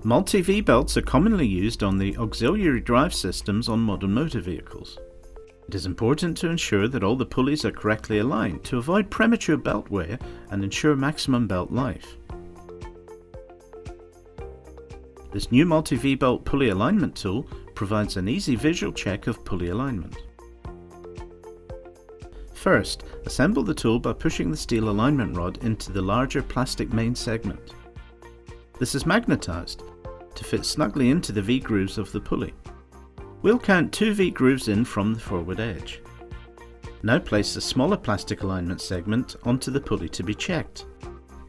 Multi-V-belts are commonly used on the auxiliary drive systems on modern motor vehicles. It is important to ensure that all the pulleys are correctly aligned to avoid premature belt wear and ensure maximum belt life. This new multi-V-belt pulley alignment tool provides an easy visual check of pulley alignment. First, assemble the tool by pushing the steel alignment rod into the larger plastic main segment. This is magnetized to fit snugly into the V-grooves of the pulley. We'll count 2 V-grooves in from the forward edge. Now place the smaller plastic alignment segment onto the pulley to be checked.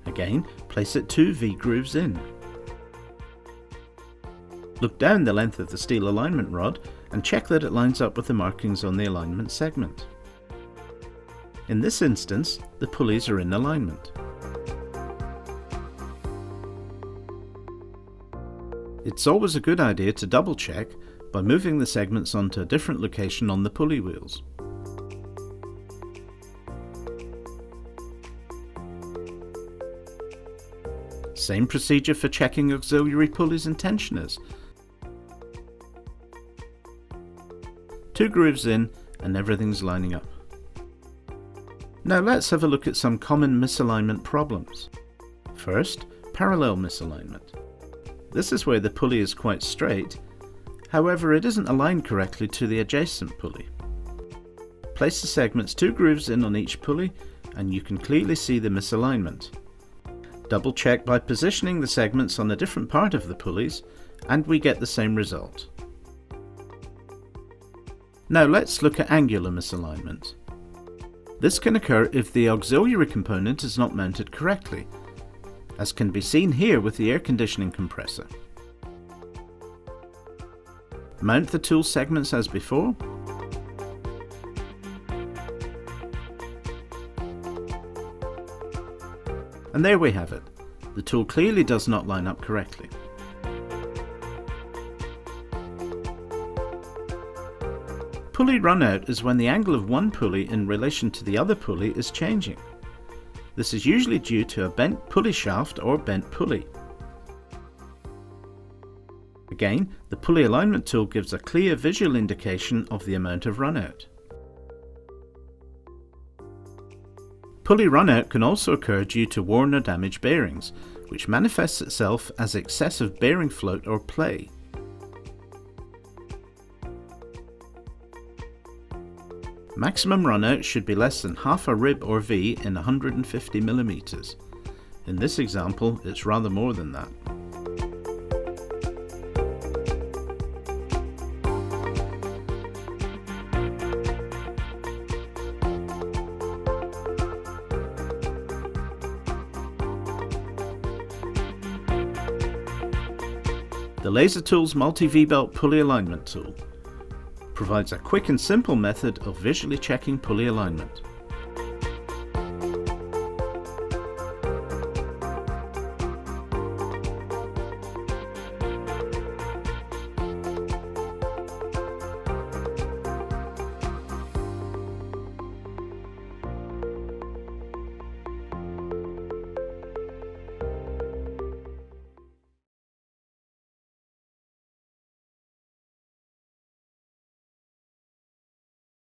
Again, place it 2 V-grooves in. Look down the length of the steel alignment rod and check that it lines up with the markings on the alignment segment. In this instance, the pulleys are in alignment. It's always a good idea to double check by moving the segments onto a different location on the pulley wheels. Same procedure for checking auxiliary pulleys and tensioners. 2 grooves in and everything's lining up. Now let's have a look at some common misalignment problems. First, parallel misalignment. This is where the pulley is quite straight, however it isn't aligned correctly to the adjacent pulley. Place the segments 2 grooves in on each pulley and you can clearly see the misalignment. Double check by positioning the segments on a different part of the pulleys and we get the same result. Now let's look at angular misalignment. This can occur if the auxiliary component is not mounted correctly, as can be seen here with the air conditioning compressor. Mount the tool segments as before. And there we have it. The tool clearly does not line up correctly. Pulley runout is when the angle of one pulley in relation to the other pulley is changing. This is usually due to a bent pulley shaft or bent pulley. Again, the pulley alignment tool gives a clear visual indication of the amount of runout. Pulley runout can also occur due to worn or damaged bearings, which manifests itself as excessive bearing float or play. Maximum runout should be less than half a rib or V in 150 mm. In this example, it's rather more than that. The Laser Tools Multi-V-Belt Pulley Alignment Tool provides a quick and simple method of visually checking pulley alignment.